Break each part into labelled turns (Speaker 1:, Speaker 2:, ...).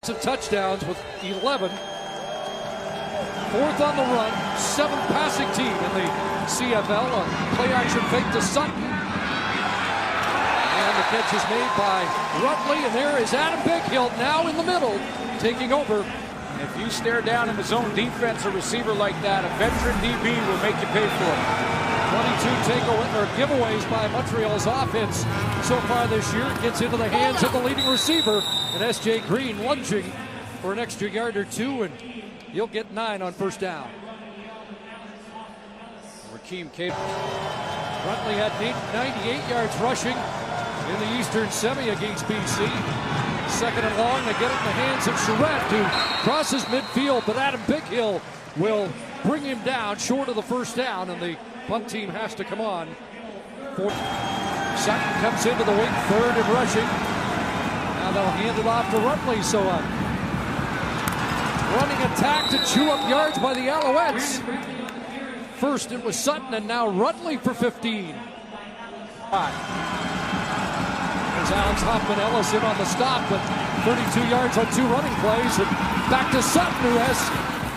Speaker 1: offensive touchdowns with 11. Fourth on the run, 7th passing team in the CFL. A play action fake to Sutton. And the catch is made by Rutley, and there is Adam Bighill now in the middle, taking over.
Speaker 2: If you stare down in the zone defense, a receiver like that, a veteran DB will make you pay for it.
Speaker 1: 22 giveaways by Montreal's offense so far this year. Gets into the hands of the leading receiver, and S.J. Green lunging for an extra yard or two, and he'll get 9 on first down.
Speaker 2: Rakeem, Cato.
Speaker 1: Rutley had 98 yards rushing in the Eastern Semi against BC. Second and long, they get it in the hands of Schonert, who crosses midfield, but Adam Bighill will bring him down short of the first down, and the punt team has to come on. Sutton comes into the wing, third and rushing. Now they'll hand it off to Rutley, so a running attack to chew up yards by the Alouettes. First it was Sutton, and now Rutley for 15. There's Alex Hoffman-Ellis in on the stop, but 32 yards on 2 running plays. And back to Sutton, who has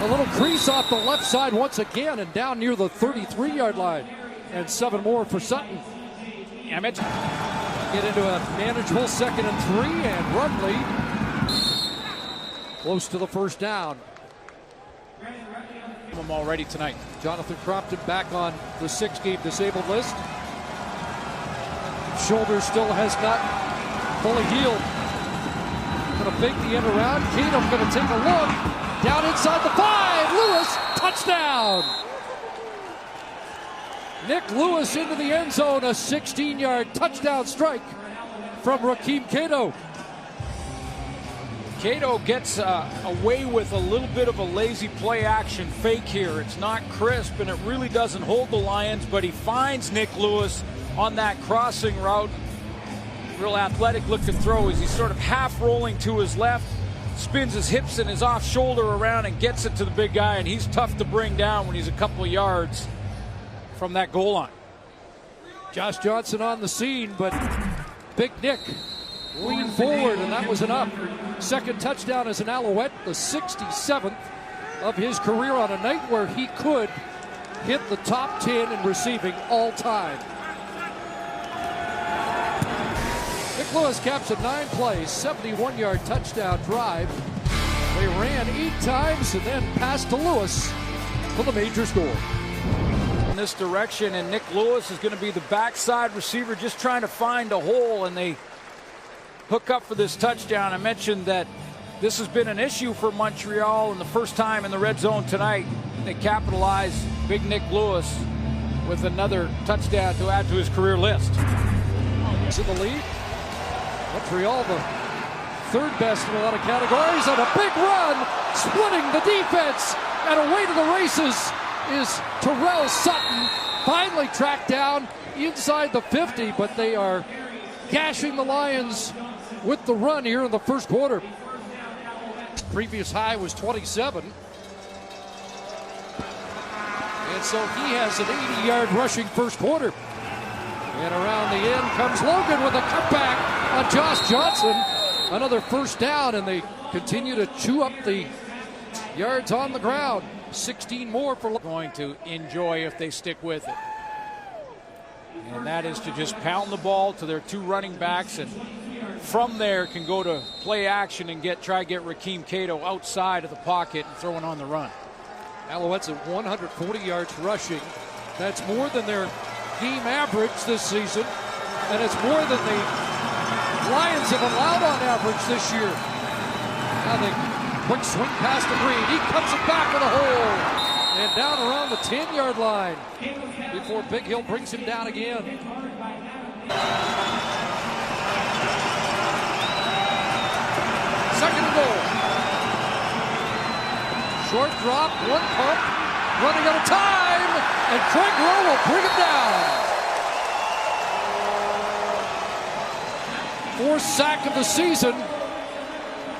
Speaker 1: a little crease off the left side once again, and down near the 33-yard line. And 7 more for Sutton. Get into a manageable 2nd and 3, and Rutley close to the first down.
Speaker 2: Them already tonight.
Speaker 1: Jonathan Crompton back on the 6-game disabled list. Shoulder still has not fully healed. Going to fake the end around. Cato going to take a look. Down inside the 5. Lewis, touchdown. Nick Lewis into the end zone. A 16-yard touchdown strike from Rakeem Cato.
Speaker 2: Cato gets away with a little bit of a lazy play action fake here. It's not crisp, and it really doesn't hold the Lions, but he finds Nick Lewis on that crossing route. Real athletic looking throw as he's sort of half rolling to his left, spins his hips and his off shoulder around and gets it to the big guy, and he's tough to bring down when he's a couple of yards from that goal line.
Speaker 1: Josh Johnson on the scene, but Big Nick leaned forward, and that was enough. Second touchdown as an Alouette, the 67th of his career on a night where he could hit the top 10 in receiving all time. Nick Lewis caps a 9-play, 71-yard touchdown drive. They ran 8 times and then passed to Lewis for the major score.
Speaker 2: In this direction, and Nick Lewis is going to be the backside receiver just trying to find a hole, and they hook up for this touchdown. I mentioned that this has been an issue for Montreal, and the first time in the red zone tonight, they capitalize. Big Nick Lewis with another touchdown to add to his career list.
Speaker 1: To the lead. Montreal, the 3rd best in a lot of categories, and a big run, splitting the defense, and away to the races is Terrell Sutton, finally tracked down inside the 50, but they are gashing the Lions with the run here in the first quarter. Previous high was 27. And so he has an 80-yard rushing first quarter. And around the end comes Logan with a cutback on Josh Johnson. Another first down, and they continue to chew up the yards on the ground. 16 more for
Speaker 2: going to enjoy if they stick with it. And that is to just pound the ball to their 2 running backs, and from there can go to play action and try to get Rakeem Cato outside of the pocket and throwing on the run.
Speaker 1: Alouettes at 140 yards rushing. That's more than their game average this season, and it's more than the Lions have allowed on average this year. Now the quick swing pass to Green. He cuts it back with a hole, and down around the 10-yard line before Bighill brings him down again. Second and goal. Short drop, 1 pump, running out of time, and Craig Rowe will bring it down. 4th sack of the season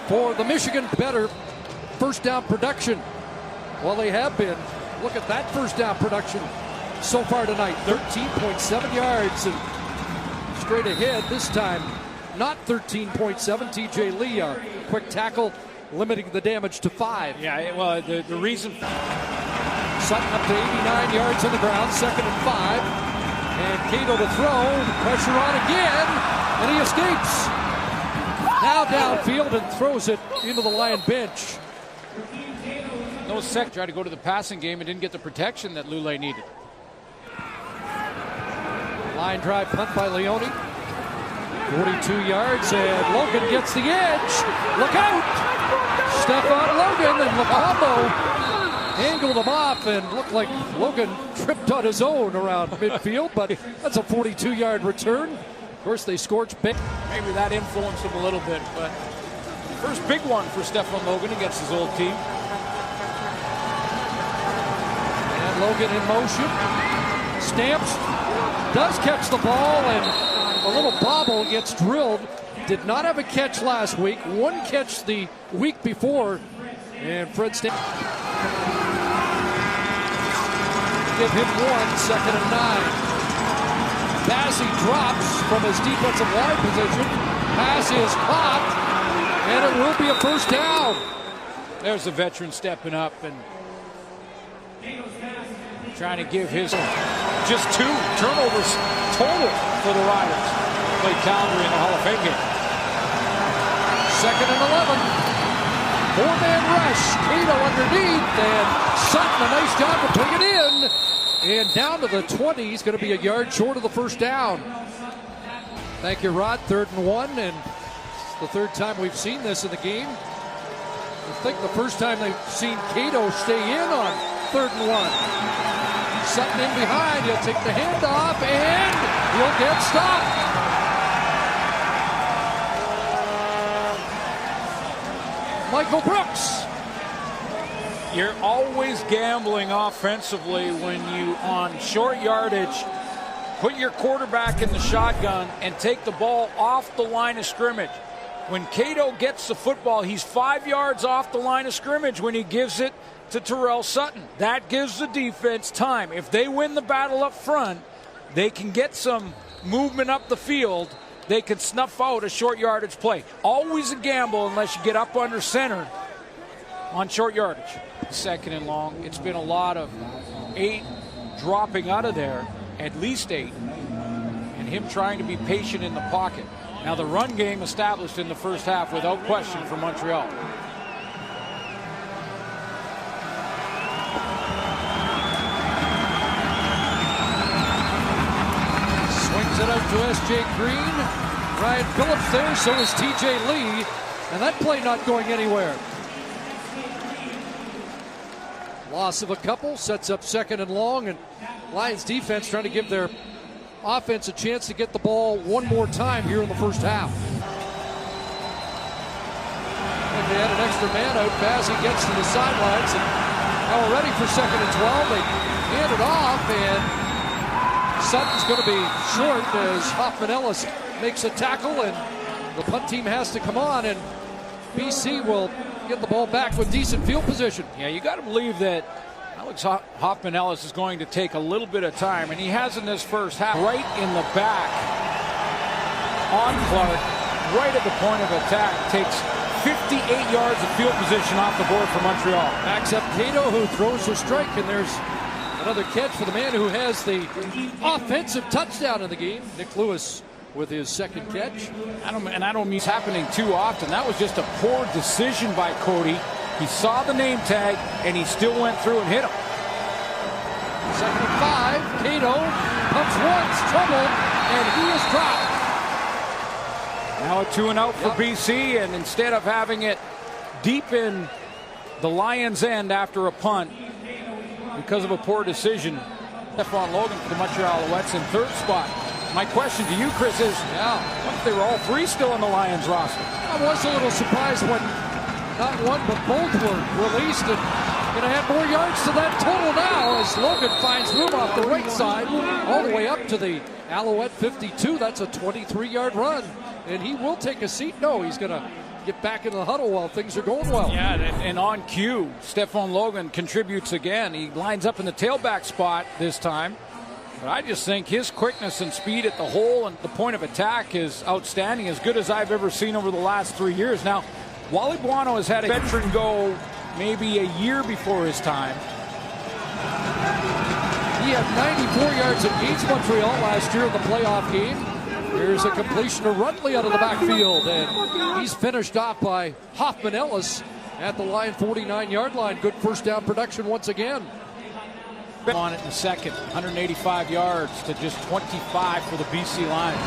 Speaker 1: for the Michigan. Better first down production. Well, they have been. Look at that first down production so far tonight. 13.7 yards and straight ahead this time. Not 13.7. TJ Lee, a quick tackle limiting the damage to 5.
Speaker 2: Yeah, well, the reason...
Speaker 1: Sutton up to 89 yards on the ground, 2nd and 5. And Cato to throw, the pressure on again, and he escapes. Now downfield and throws it into the Lion bench.
Speaker 2: No sec, tried to go to the passing game and didn't get the protection that Lule needed.
Speaker 1: Line drive punt by Leone. 42 yards, and Logan gets the edge. Look out! Stephon Logan, and Lacombo angled him off, and looked like Logan tripped on his own around midfield, but that's a 42-yard return. Of course, they scorched big.
Speaker 2: Maybe that influenced him a little bit, but first big one for Stephon Logan against his old team.
Speaker 1: And Logan in motion. Stamps. Does catch the ball, and a little bobble gets drilled. Did not have a catch last week. One catch the week before. And Fred Stamps. Give him 1, 2nd and 9. Bazzi drops from his defensive line position. Pass is caught, and it will be a first down.
Speaker 2: There's a veteran stepping up and trying to give his just 2 turnovers total for the Riders. Played Calgary in the Hall of Fame game.
Speaker 1: 2nd and 11. 4-man rush. Cato underneath, and Sutton, a nice job to bring it in. And down to the 20. He's going to be a yard short of the first down. Thank you, Rod. 3rd and 1, and it's the 3rd time we've seen this in the game. I think the first time they've seen Cato stay in on 3rd and 1. Sutton in behind. He'll take the handoff, and he'll get stopped. Michael Brooks.
Speaker 2: You're always gambling offensively when you, on short yardage, put your quarterback in the shotgun and take the ball off the line of scrimmage. When Cato gets the football, he's 5 yards off the line of scrimmage when he gives it to Terrell Sutton. That gives the defense time. If they win the battle up front, they can get some movement up the field. They can snuff out a short yardage play. Always a gamble unless you get up under center on short yardage. 2nd and long. It's been a lot of 8 dropping out of there, at least 8, and him trying to be patient in the pocket. Now the run game established in the first half without question for Montreal.
Speaker 1: Swings it out to S.J. Green. Ryan Phillips there, so is T.J. Lee, and that play not going anywhere. Loss of a couple, sets up 2nd and long, and Lions defense trying to give their offense a chance to get the ball one more time here in the first half. And they had an extra man out. Bazzi gets to the sidelines, and now we're ready for 2nd and 12. They hand it off, and Sutton's going to be short as Hoffman Ellis makes a tackle, and the punt team has to come on, and BC will get the ball back with decent field position.
Speaker 2: Yeah, you got to believe that Alex Hoffman Ellis is going to take a little bit of time, and he has in this first half. Right in the back on Clark, right at the point of attack, takes 58 yards of field position off the board for Montreal.
Speaker 1: Backs up Cato, who throws a strike, and there's another catch for the man who has the offensive touchdown in the game, Nick Lewis, with his 2nd catch. I don't mean it's happening too often. That was just a poor decision by Cody. He saw the name tag, and he still went through and hit him. 2nd and 5. Cato pumps once, trouble, and he is dropped.
Speaker 2: Now a 2-and-out for BC, and instead of having it deep in the Lions' end after a punt, because of a poor decision, Stephon Logan for the Montreal Alouettes in 3rd spot. My question to you, Chris, is what if they were all 3 still on the Lions roster?
Speaker 1: I was a little surprised when not one but both were released, and going to add more yards to that total now as Logan finds room off the right side all the way up to the Alouette 52. That's a 23-yard run, and he will take a seat. No, he's going to get back in the huddle while things are going well.
Speaker 2: Yeah, and on cue, Stephon Logan contributes again. He lines up in the tailback spot this time. But I just think his quickness and speed at the hole and the point of attack is outstanding, as good as I've ever seen over the last 3 years. Now, Wally Buono has had a veteran go maybe a year before his time.
Speaker 1: He had 94 yards against Montreal last year in the playoff game. Here's a completion to Rutley out of the backfield, and he's finished off by Hoffman Ellis at the line, 49-yard line. Good first down production once again.
Speaker 2: On it in the second, 185 yards to just 25 for the BC Lions.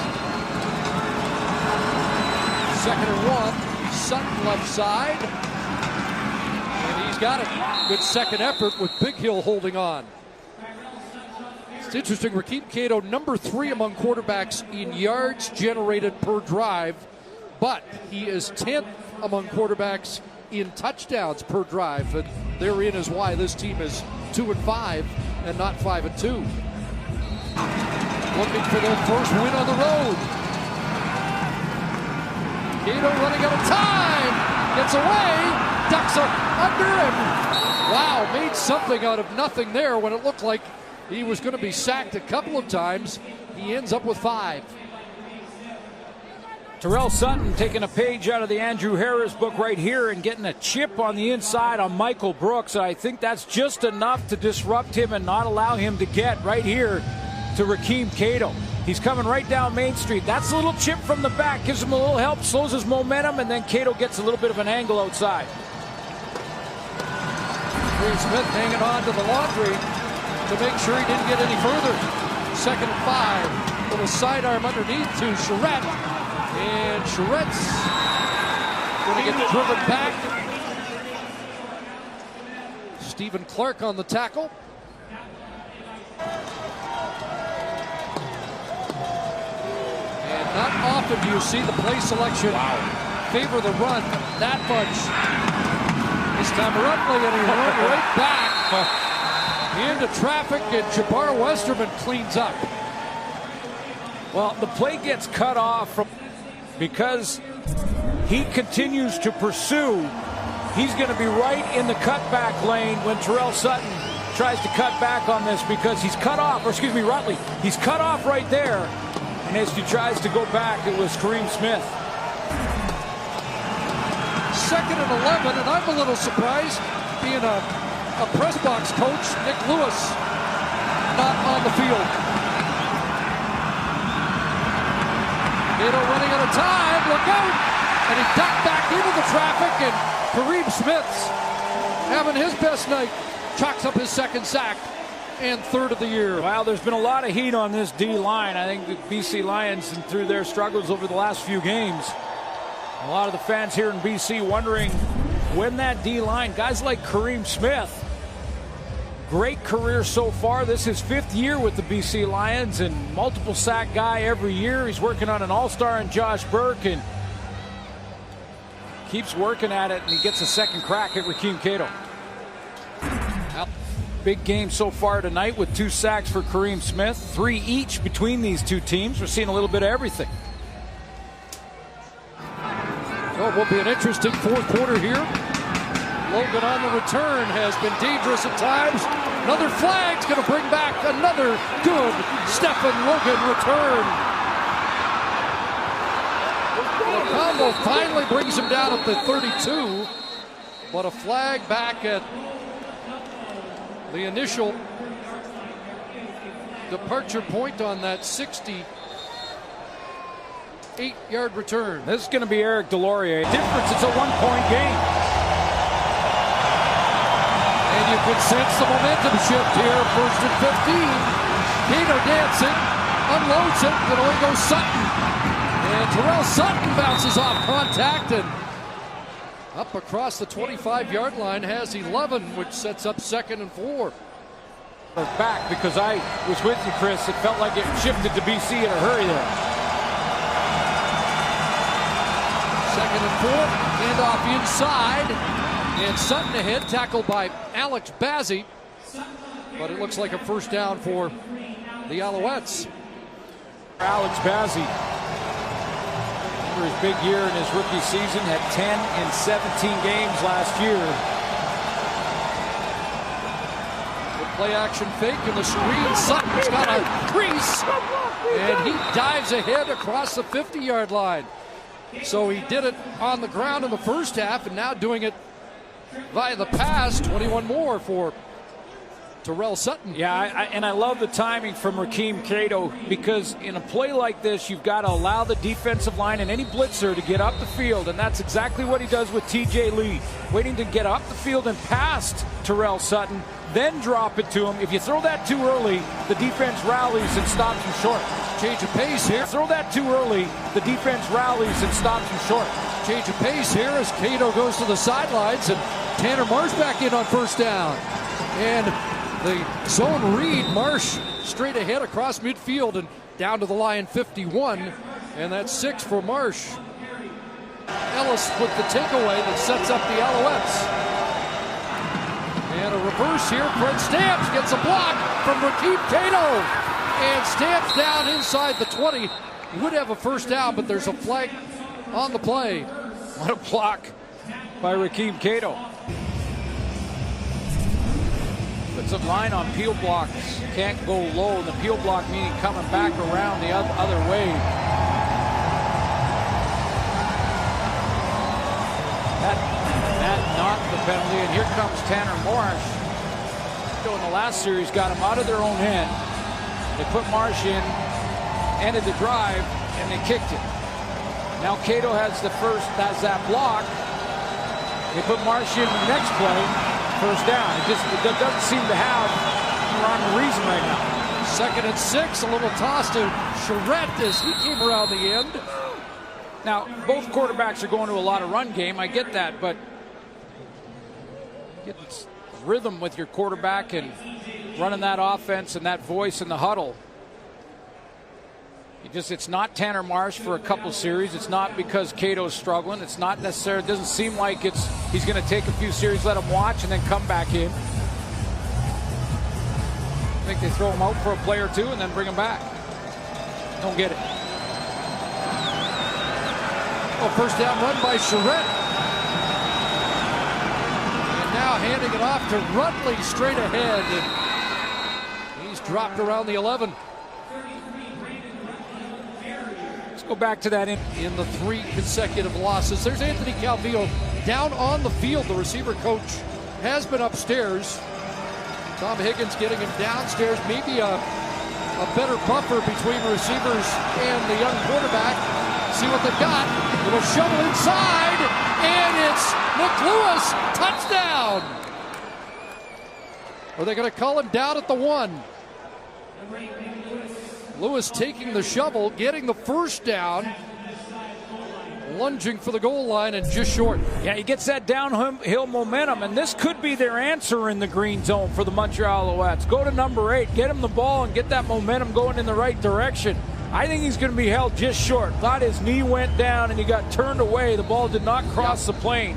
Speaker 1: 2nd and 1, Sutton left side, and he's got it. Good second effort with Big Hill holding on. It's interesting, Rakeem Cato, number 3 among quarterbacks in yards generated per drive, but he is 10th among quarterbacks in touchdowns per drive, and therein is why this team is 2-5 and not 5-2. Looking for their first win on the road. Cato running out of time, gets away, ducks under, and wow, made something out of nothing there when it looked like he was going to be sacked a couple of times. He ends up with 5.
Speaker 2: Terrell Sutton taking a page out of the Andrew Harris book right here and getting a chip on the inside on Michael Brooks. I think that's just enough to disrupt him and not allow him to get right here to Rakeem Cato. He's coming right down Main Street. That's a little chip from the back, gives him a little help, slows his momentum, and then Cato gets a little bit of an angle outside.
Speaker 1: Smith hanging on to the laundry to make sure he didn't get any further. 2nd and 5. Little sidearm underneath to Schonert. And Schonert's going to get driven back. Stephen Clark on the tackle. And not often do you see the play selection favor the run that much. This time Rutley, and he run right back into traffic, and Jabbar Westerman cleans up.
Speaker 2: Well, the play gets cut off from because he continues to pursue. He's going to be right in the cutback lane when Terrell Sutton tries to cut back on this, because he's cut off, or excuse me, Rutley. He's cut off right there, and as he tries to go back, it was Kareem Smith.
Speaker 1: 2nd and 11, and I'm a little surprised, being a press box coach, Nick Lewis, not on the field. Cato running out of time, look out! And he ducked back into the traffic, and Kareem Smith's having his best night. Chalks up his 2nd sack and 3rd of the year.
Speaker 2: Well, there's been a lot of heat on this D-line. I think the BC Lions, and through their struggles over the last few games, a lot of the fans here in BC wondering when that D-line, guys like Kareem Smith, great career so far. This is his 5th year with the BC Lions and multiple sack guy every year. He's working on an all-star in Josh Burke and keeps working at it, and he gets a 2nd crack at Rakeem Cato. Big game so far tonight with 2 sacks for Kareem Smith, 3 each between these two teams. We're seeing a little bit of everything.
Speaker 1: Well, it will be an interesting 4th quarter here. Logan on the return has been dangerous at times. Another flag's going to bring back another good Stephen Logan return. The combo finally brings him down at the 32, but a flag back at the initial departure point on that 68-yard return.
Speaker 2: This is going to be Eric Delorier. Difference, it's a 1-point game.
Speaker 1: And you can sense the momentum shift here. 1st and 15. Cato dancing, unloads it, and away goes Sutton. And Terrell Sutton bounces off contact and up across the 25-yard line, has 11, which sets up 2nd and 4.
Speaker 2: Back, because I was with you, Chris. It felt like it shifted to BC in a hurry there.
Speaker 1: 2nd and 4, handoff inside, and Sutton ahead, tackled by Alex Bazzi, but it looks like a first down for the Alouettes.
Speaker 2: Alex Bazzi, for his big year in his rookie season, had 10 in 17 games last year.
Speaker 1: The play action fake in the screen. Sutton's got a crease, and he dives ahead across the 50-yard line. So he did it on the ground in the first half, and now doing it via the pass. 21 more for Terrell Sutton.
Speaker 2: Yeah, and I love the timing from Rakeem Cato, because in a play like this, you've got to allow the defensive line and any blitzer to get up the field, and that's exactly what he does with TJ Lee, waiting to get up the field and past Terrell Sutton, then drop it to him. If you throw that too early, the defense rallies and stops him short.
Speaker 1: Change of pace here.
Speaker 2: Throw that too early, the defense rallies and stops him short.
Speaker 1: Change of pace here as Cato goes to the sidelines, and Tanner Marsh back in on first down. And the zone read, Marsh straight ahead across midfield and down to the line 51, and that's 6 for Marsh. Ellis with the takeaway that sets up the Alouettes. And a reverse here. Fred Stamps gets a block from Rakeem Cato. And Stamps down inside the 20. Would have a first down, but there's a flag on the play.
Speaker 2: What a block by Rakeem Cato. Puts a line on peel blocks. Can't go low. The peel block meaning coming back around the other way. That not the penalty. And here comes Tanner Marsh. In the last series, got him out of their own end. They put Marsh in, ended the drive, and they kicked it. Now Cato has that block. They put Marsh in the next play, first down. It doesn't seem to have the rhyme or reason right now.
Speaker 1: 2nd and 6, a little toss to Schonert as he came around the end.
Speaker 2: Now, both quarterbacks are going to a lot of run game. I get that, but get rhythm with your quarterback and running that offense and that voice in the huddle. It's not Tanner Marsh for a couple series. It's not because Cato's struggling. It's not necessarily, it doesn't seem like he's going to take a few series, let him watch, and then come back in. I think they throw him out for a play or two and then bring him back. Don't get it.
Speaker 1: Oh, first down run by Schonert. And now handing it off to Rutley straight ahead. And he's dropped around the 11.
Speaker 2: Go back to that
Speaker 1: in the 3 consecutive losses. There's Anthony Calvillo down on the field. The receiver coach has been upstairs. Tom Higgins getting him downstairs. Maybe a better buffer between receivers and the young quarterback. See what they've got. Little shovel inside, and it's Nick Lewis. Touchdown. Are they going to call him down at the 1? Lewis taking the shovel, getting the first down, lunging for the goal line and just short.
Speaker 2: Yeah, he gets that downhill momentum, and this could be their answer in the green zone for the Montreal Alouettes. Go to number 8, get him the ball, and get that momentum going in the right direction. I think he's going to be held just short. Thought his knee went down, and he got turned away. The ball did not cross the plane.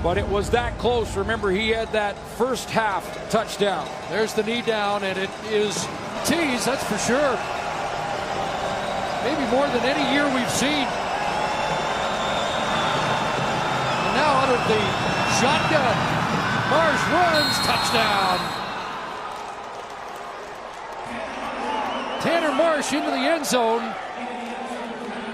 Speaker 2: But it was that close. Remember, he had that first half touchdown.
Speaker 1: There's the knee down, and it is tease, that's for sure. Maybe more than any year we've seen. And now out of the shotgun, Marsh runs, touchdown. Tanner Marsh into the end zone.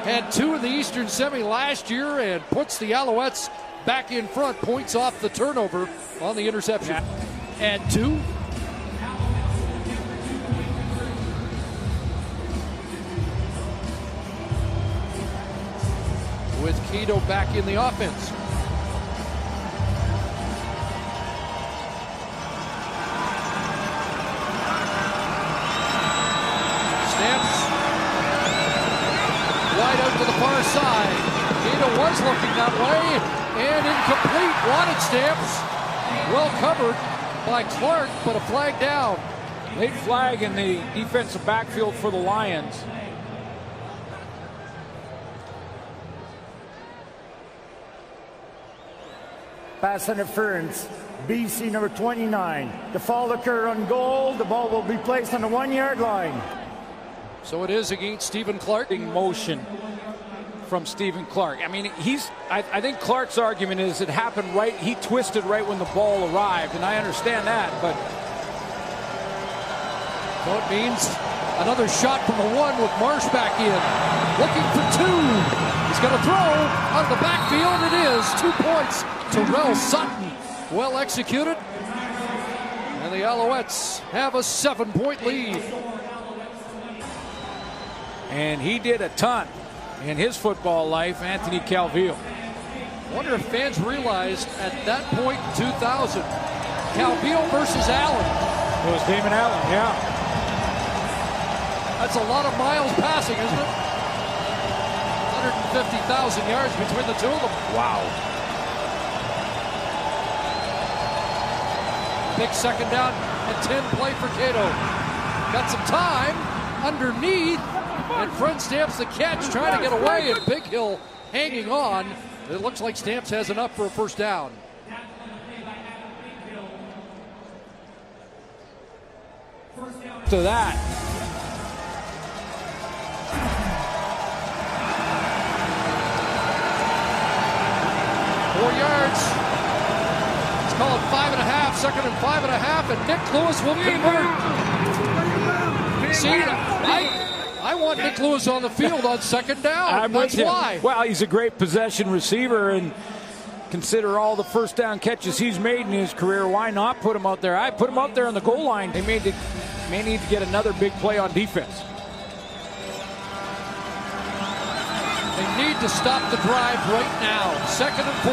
Speaker 1: Had 2 in the Eastern Semi last year and puts the Alouettes back in front. Points off the turnover on the interception. And 2. With Cato back in the offense. Stamps wide out to the far side. Cato was looking that way and incomplete. Wanted Stamps. Well covered by Clark, but a flag down.
Speaker 2: Late flag in the defensive backfield for the Lions.
Speaker 3: Pass interference, BC number 29. The foul occur on goal. The ball will be placed on the 1-yard line.
Speaker 1: So it is against Stephen Clark.
Speaker 2: Motion from Stephen Clark. I mean, I think Clark's argument is it happened right. He twisted right when the ball arrived, and I understand that, but.
Speaker 1: So it means another shot from the 1 with Marsh back in. Looking for 2. going to throw on the backfield. It is 2 points to Sutton. Well executed. And the Alouettes have a 7-point lead.
Speaker 2: And he did a ton in his football life, Anthony Calvillo.
Speaker 1: I wonder if fans realized at that point in 2000, Calvillo versus Allen.
Speaker 2: It was Damon Allen, yeah.
Speaker 1: That's a lot of miles passing, isn't it? 150,000 yards between the two of them.
Speaker 2: Wow.
Speaker 1: Big second down and 10 play for Cato. Got some time underneath, and Friend Stamps the catch, trying to get away, and Big Hill hanging on. It looks like Stamps has enough for a first down.
Speaker 2: To that.
Speaker 1: 4 yards. It's called 5.5, second and 5.5, and Nick Lewis will convert. See, I want Nick Lewis on the field on second down. That's why.
Speaker 2: Well, he's a great possession receiver, and consider all the first down catches he's made in his career. Why not put him out there? I put him out there on the goal line. They may need to get another big play on defense.
Speaker 1: They need to stop the drive right now. 2nd and 4.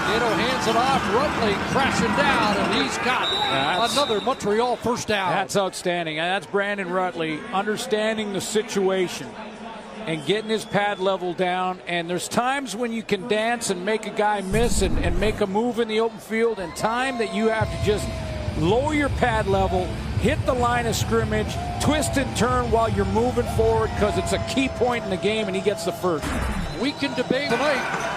Speaker 1: Cato hands it off. Rutley crashing down, and he's got another Montreal first down.
Speaker 2: That's outstanding. That's Brandon Rutley understanding the situation and getting his pad level down. And there's times when you can dance and make a guy miss and make a move in the open field, and time that you have to just lower your pad level, hit the line of scrimmage, twist and turn while you're moving forward, because it's a key point in the game, and he gets the first.
Speaker 1: We can debate tonight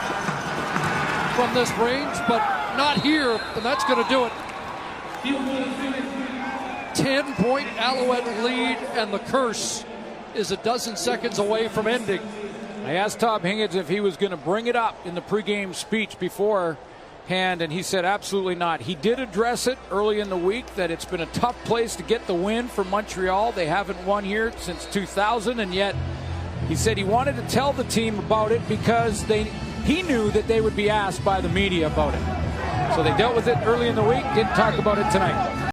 Speaker 1: from this range, but not here, and that's going to do it. 10-point Alouette lead, and the curse is a dozen seconds away from ending.
Speaker 2: I asked Tom Higgins if he was going to bring it up in the pregame speech beforehand, and he said absolutely not. He did address it early in the week that it's been a tough place to get the win for Montreal. They haven't won here since 2000, and yet he said he wanted to tell the team about it because he knew that they would be asked by the media about it. So they dealt with it early in the week, didn't talk about it tonight.